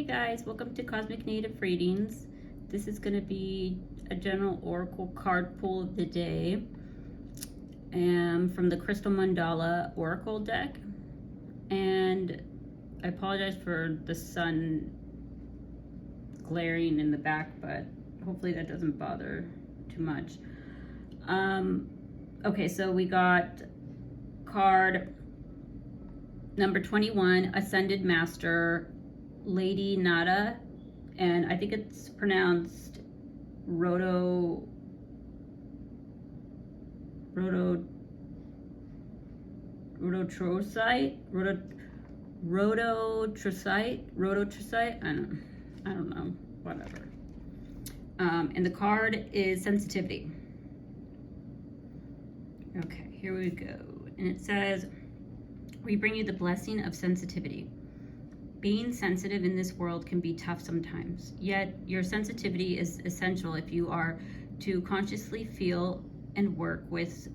Hey guys, welcome to Cosmic Native Readings. This is going to be a general oracle card pull of the day from the Crystal Mandala Oracle deck. And I apologize for the sun glaring in the back, but hopefully that doesn't bother too much. Okay, so we got card number 21, Ascended Master, Lady Nada, and I think it's pronounced Rototrosite, I don't know, whatever. And the card is sensitivity. Okay, here we go. And it says, we bring you the blessing of sensitivity. Being sensitive in this world can be tough sometimes, yet your sensitivity is essential if you are to consciously feel and work with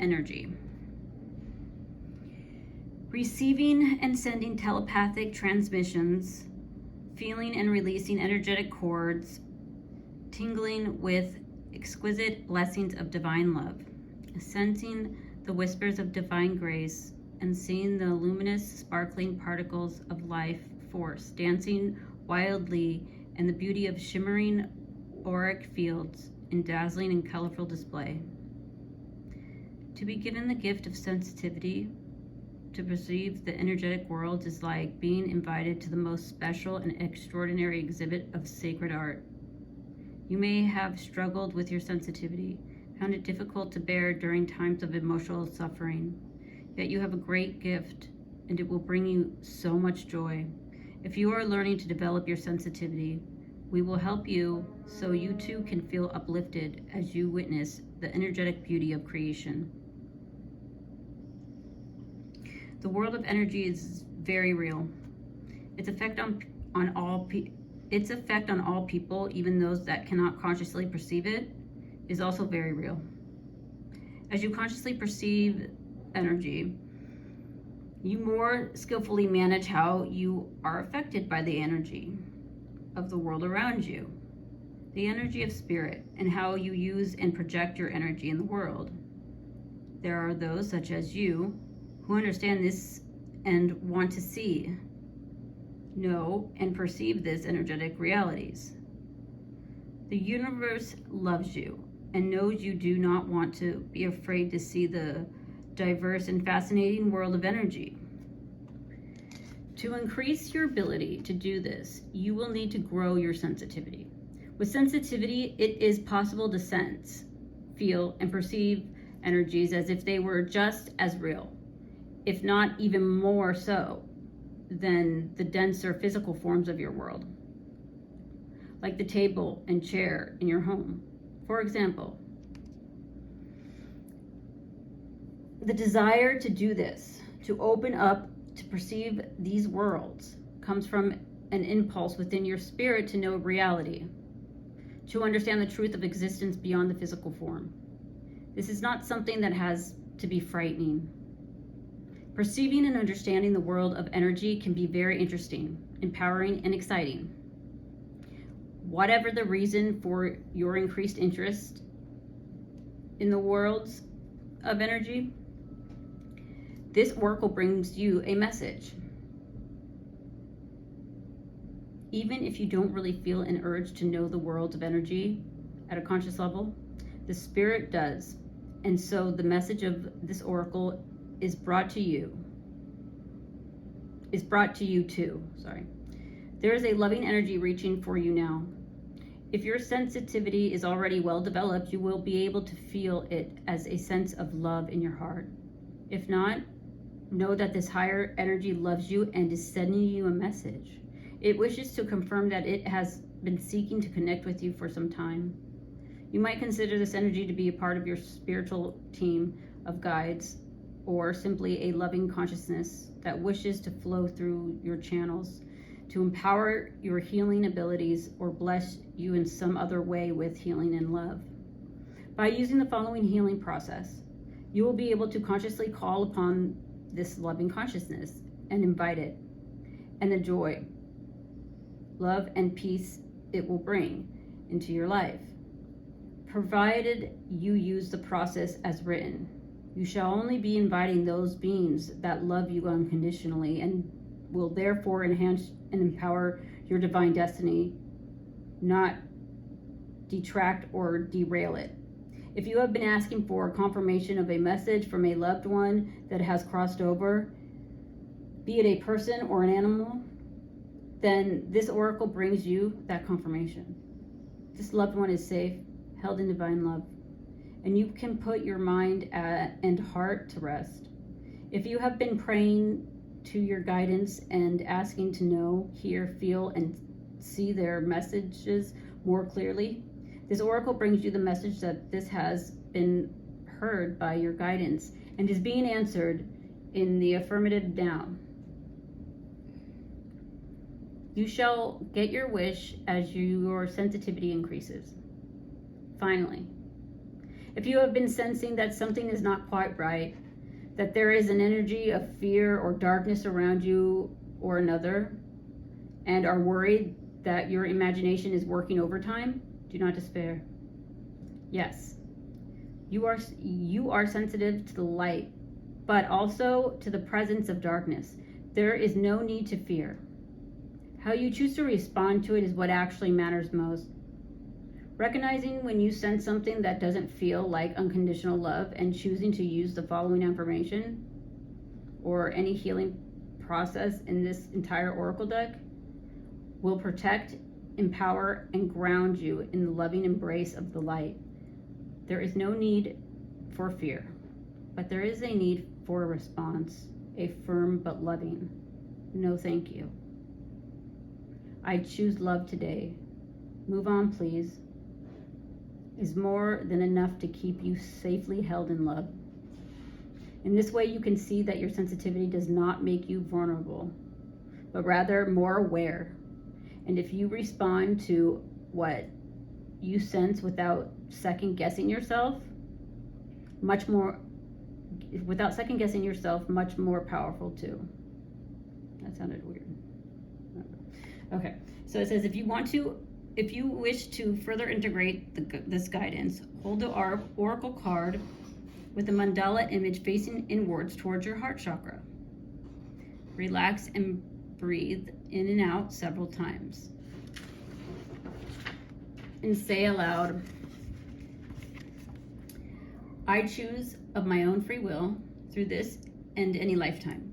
energy. Receiving and sending telepathic transmissions, feeling and releasing energetic cords, tingling with exquisite blessings of divine love, sensing the whispers of divine grace, and seeing the luminous, sparkling particles of life force dancing wildly in the beauty of shimmering auric fields in dazzling and colorful display. To be given the gift of sensitivity, to perceive the energetic world, is like being invited to the most special and extraordinary exhibit of sacred art. You may have struggled with your sensitivity, found it difficult to bear during times of emotional suffering. Yet you have a great gift, and it will bring you so much joy. If you are learning to develop your sensitivity, we will help you so you too can feel uplifted as you witness the energetic beauty of creation. The world of energy is very real. Its effect on all people, even those that cannot consciously perceive it, is also very real. As you consciously perceive energy, you more skillfully manage how you are affected by the energy of the world around you, the energy of spirit, and how you use and project your energy in the world. There are those, such as you, who understand this and want to see, know, and perceive this energetic realities. The universe loves you and knows you do not want to be afraid to see the diverse and fascinating world of energy. To increase your ability to do this, you will need to grow your sensitivity. With sensitivity, it is possible to sense, feel, and perceive energies as if they were just as real, if not even more so, than the denser physical forms of your world, like the table and chair in your home. For example, the desire to do this, to open up, to perceive these worlds, comes from an impulse within your spirit to know reality, to understand the truth of existence beyond the physical form. This is not something that has to be frightening. Perceiving and understanding the world of energy can be very interesting, empowering, and exciting. Whatever the reason for your increased interest in the worlds of energy, this oracle brings you a message. Even if you don't really feel an urge to know the world of energy at a conscious level, the spirit does. And so the message of this oracle is brought to you too. There is a loving energy reaching for you now. If your sensitivity is already well developed, you will be able to feel it as a sense of love in your heart. If not, know that this higher energy loves you and is sending you a message. It wishes to confirm that it has been seeking to connect with you for some time. You might consider this energy to be a part of your spiritual team of guides, or simply a loving consciousness that wishes to flow through your channels to empower your healing abilities or bless you in some other way with healing and love. By using the following healing process, you will be able to consciously call upon this loving consciousness and invite it and the joy love and peace it will bring into your life, provided you use the process as written. You shall only be inviting those beings that love you unconditionally and will therefore enhance and empower your divine destiny, not detract or derail it. If you have been asking for confirmation of a message from a loved one that has crossed over, be it a person or an animal, then this oracle brings you that confirmation. This loved one is safe, held in divine love, and you can put your mind and heart to rest. If you have been praying to your guidance and asking to know, hear, feel, and see their messages more clearly, this oracle brings you the message that this has been heard by your guidance and is being answered in the affirmative now. You shall get your wish as your sensitivity increases. Finally, if you have been sensing that something is not quite right, that there is an energy of fear or darkness around you or another, and are worried that your imagination is working overtime, do not despair. Yes, you are sensitive to the light, but also to the presence of darkness. There is no need to fear. How you choose to respond to it is what actually matters most. Recognizing when you sense something that doesn't feel like unconditional love and choosing to use the following affirmation or any healing process in this entire oracle deck will protect, empower, and ground you in the loving embrace of the light. There is no need for fear, but there is a need for a response, a firm but loving no thank you. I choose love today. Move on, please. Is more than enough to keep you safely held in love. In this way, you can see that your sensitivity does not make you vulnerable, but rather more aware. And if you respond to what you sense without second guessing yourself, much more powerful too. That sounded weird. Okay, so it says if you wish to further integrate this guidance, hold the oracle card with the mandala image facing inwards towards your heart chakra. Relax and breathe in and out several times. And say aloud, I choose of my own free will through this and any lifetime.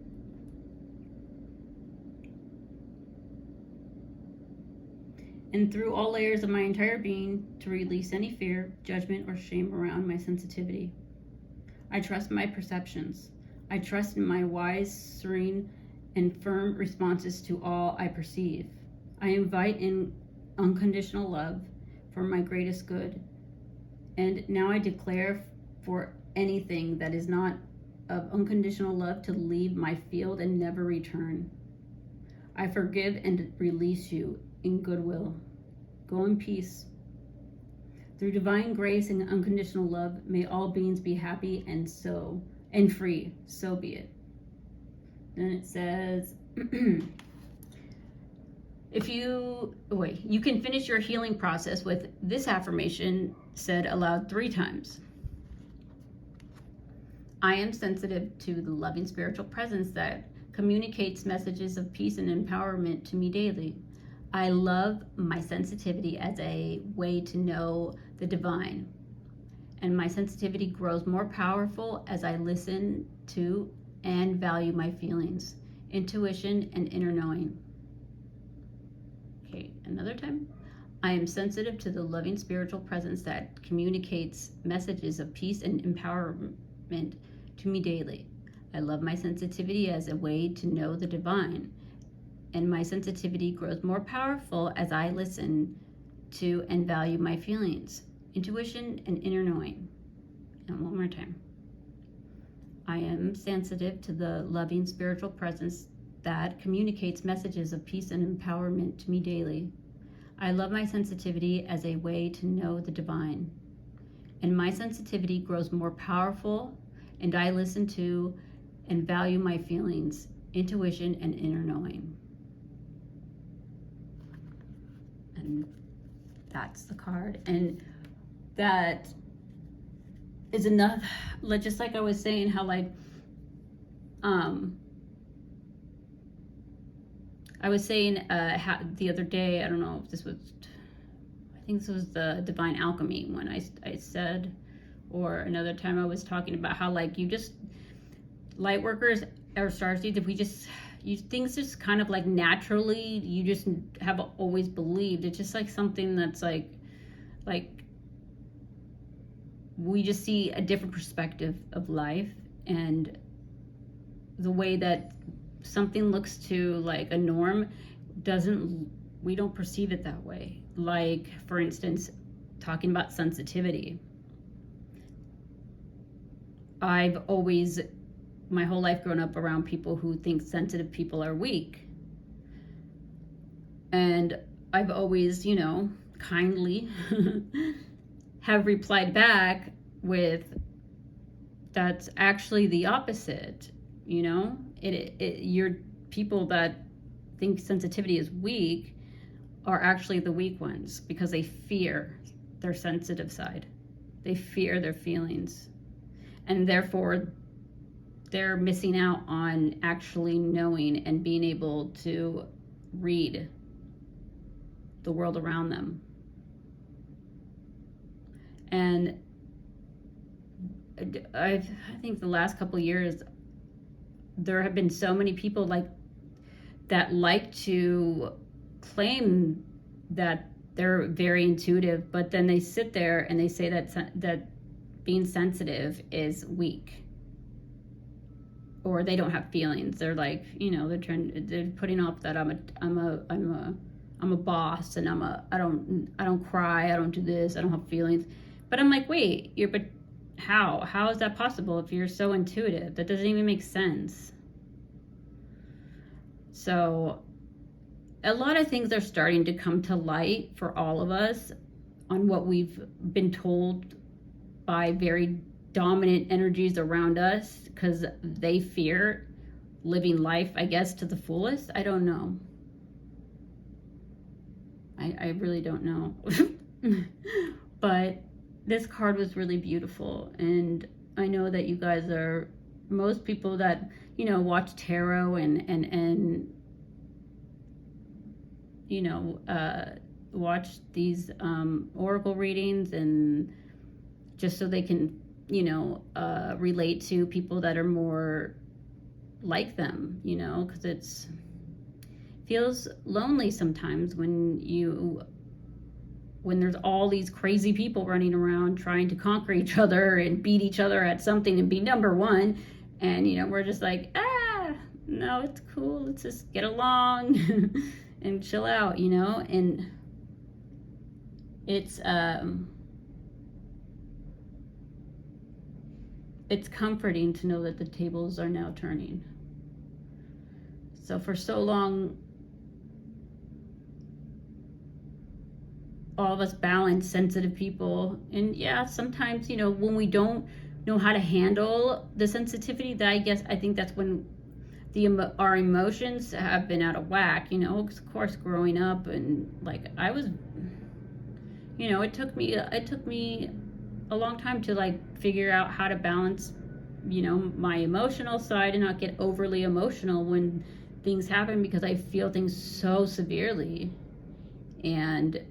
And through all layers of my entire being to release any fear, judgment, or shame around my sensitivity. I trust my perceptions. I trust in my wise, serene, and firm responses to all I perceive. I invite in unconditional love for my greatest good. And now I declare for anything that is not of unconditional love to leave my field and never return. I forgive and release you in goodwill. Go in peace. Through divine grace and unconditional love, may all beings be happy and free. So be it. Then it says, you can finish your healing process with this affirmation said aloud 3 times. I am sensitive to the loving spiritual presence that communicates messages of peace and empowerment to me daily. I love my sensitivity as a way to know the divine, and my sensitivity grows more powerful as I listen to and value my feelings, intuition, and inner knowing. Okay, another time. I am sensitive to the loving spiritual presence that communicates messages of peace and empowerment to me daily. I love my sensitivity as a way to know the divine, and my sensitivity grows more powerful as I listen to and value my feelings, intuition, and inner knowing. And one more time. I am sensitive to the loving spiritual presence that communicates messages of peace and empowerment to me daily. I love my sensitivity as a way to know the divine, and my sensitivity grows more powerful, and I listen to and value my feelings, intuition, and inner knowing. And that's the card. And that is enough, like, just like I was saying, how like I was saying how, the other day, I don't know if this was, I think this was the Divine Alchemy when I said, or another time I was talking about how like you just, light workers or starseeds, if we just, things just kind of like naturally, you just have always believed. It's just like something that's like we just see a different perspective of life, and the way that something looks to like a norm we don't perceive it that way. Like, for instance, talking about sensitivity. I've always, my whole life, grown up around people who think sensitive people are weak. And I've always, kindly have replied back with, that's actually the opposite. You're people that think sensitivity is weak are actually the weak ones, because they fear their sensitive side. They fear their feelings. And therefore, they're missing out on actually knowing and being able to read the world around them. And I think the last couple of years, there have been so many people that like to claim that they're very intuitive, but then they sit there and they say that being sensitive is weak, or they don't have feelings. They're like, they're putting off that I'm a boss, and I don't cry, I don't do this, I don't have feelings. But I'm like, wait, but how is that possible if you're so intuitive? That doesn't even make sense. So a lot of things are starting to come to light for all of us on what we've been told by very dominant energies around us, because they fear living life, I guess, to the fullest. I don't know. I really don't know. But this card was really beautiful, and I know that you guys are, most people that watch tarot and watch these oracle readings, and just so they can relate to people that are more like them, because it feels lonely sometimes when there's all these crazy people running around trying to conquer each other and beat each other at something and be number one, and we're just like, no, it's cool, let's just get along and chill out, and it's comforting to know that the tables are now turning. So for so long, all of us balance sensitive people, and sometimes when we don't know how to handle the sensitivity, I think that's when our emotions have been out of whack. Of course, growing up, and I was, it took me a long time to figure out how to balance my emotional side and not get overly emotional when things happen, because I feel things so severely. And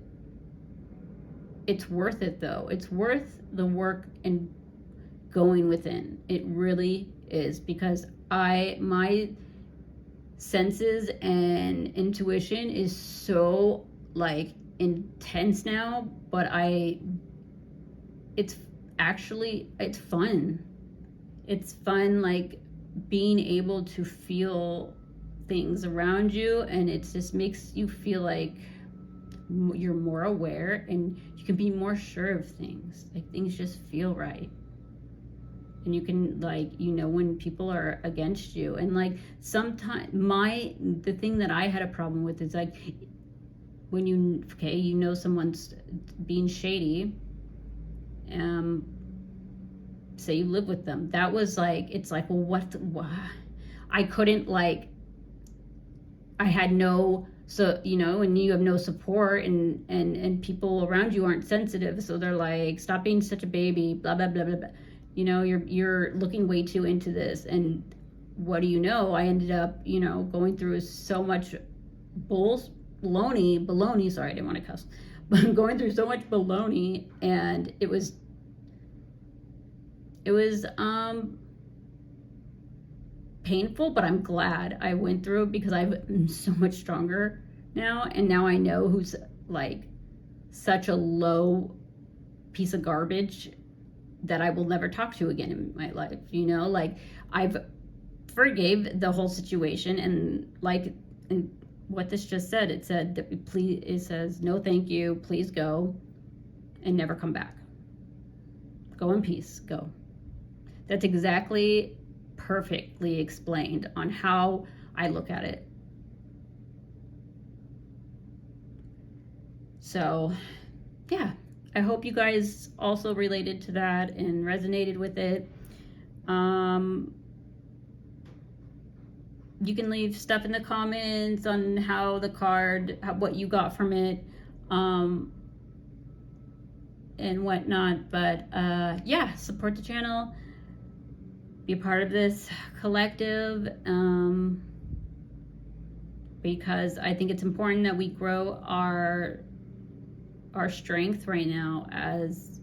it's worth it, though. It's worth the work and going within. It really is, because my senses and intuition is so intense now, but it's fun. It's fun, being able to feel things around you, and it just makes you feel like you're more aware, and you can be more sure of things. Things just feel right, and you can when people are against you. And sometimes the thing that I had a problem with is when someone's being shady, say you live with them, that was well, what I couldn't I had no So, you know, and you have no support, and people around you aren't sensitive. So they're like, stop being such a baby, blah, blah, blah, blah, blah. You know, you're looking way too into this. And what do you know? I ended up, you know, going through so much baloney. Sorry, I didn't want to cuss. But I'm going through so much baloney, and it was painful, but I'm glad I went through it because I'm so much stronger now. And now I know who's like such a low piece of garbage that I will never talk to again in my life. You know, like I've forgave the whole situation, and like, and what this just said, it said that it says, no, thank you, please go and never come back. Go in peace, go. That's exactly perfectly explained on how I look at it. So, yeah, I hope you guys also related to that and resonated with it. You can leave stuff in the comments on how the card, what you got from it, and whatnot. But yeah, support the channel. Be a part of this collective, because I think it's important that we grow our strength right now as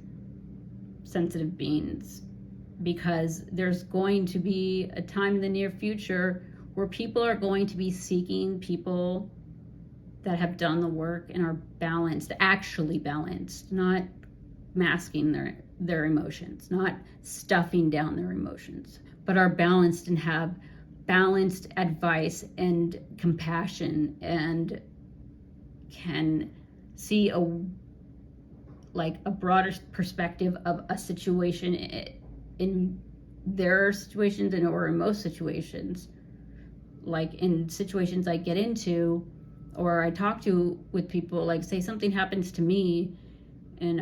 sensitive beings, because there's going to be a time in the near future where people are going to be seeking people that have done the work and are balanced, actually balanced, not masking their emotions, not stuffing down their emotions, but are balanced and have balanced advice and compassion, and can see a broader perspective of a situation in their situations, and or in most situations. Like in situations I get into or I talk to with people, like say something happens to me and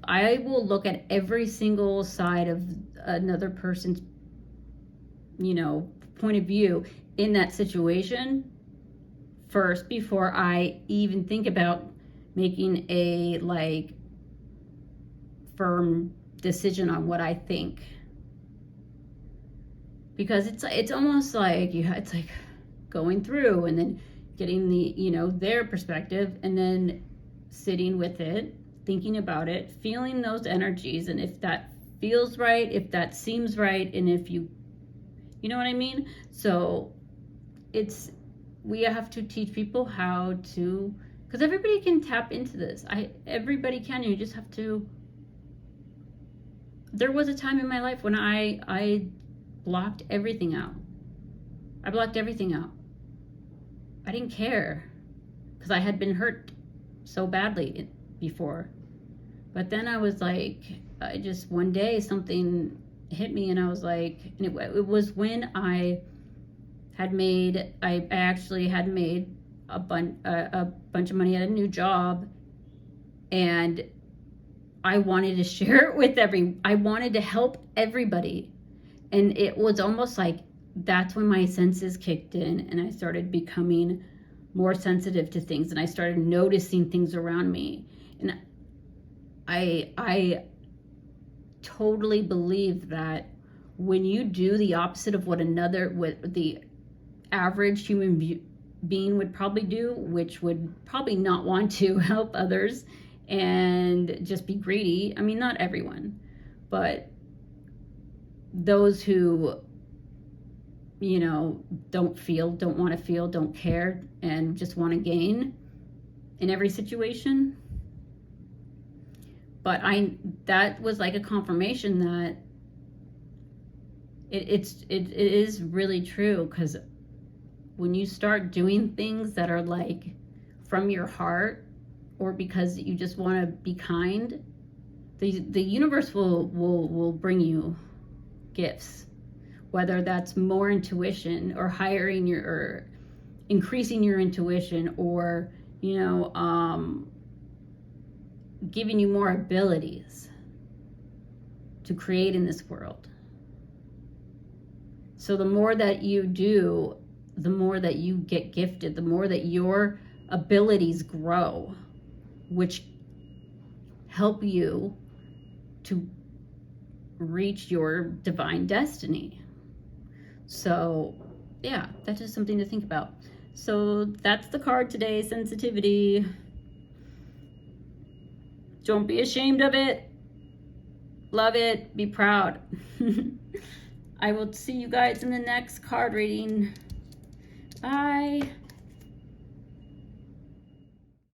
I will look at every single side of another person's, you know, point of view in that situation first before I even think about making a firm decision on what I think. Because it's almost like it's like going through and then getting the, you know, their perspective, and then sitting with it, thinking about it, feeling those energies, and if that feels right, if that seems right, and if you know what I mean? So we have to teach people how to, because everybody can tap into this. Everybody can. You just have to. There was a time in my life when I blocked everything out. I blocked everything out. I didn't care because I had been hurt so badly before. But then I was like, one day something hit me, and I was like, and it was when I actually had made a bunch of money at a new job, and I wanted to share it with I wanted to help everybody. And it was almost like that's when my senses kicked in, and I started becoming more sensitive to things, and I started noticing things around me. And I totally believe that when you do the opposite of what the average human being would probably do, which would probably not want to help others and just be greedy. I mean, not everyone, but those who, you know, don't want to feel, don't care, and just want to gain in every situation. But that was like a confirmation that it is really true, because when you start doing things that are like from your heart, or because you just want to be kind, the universe will bring you gifts, whether that's more intuition, or or increasing your intuition, or, you know, giving you more abilities to create in this world. So the more that you do the more that you get gifted, the more that your abilities grow, which help you to reach your divine destiny. So yeah, that's just something to think about. So that's the card today, sensitivity. Don't be ashamed of it. Love it. Be proud. I will see you guys in the next card reading. Bye.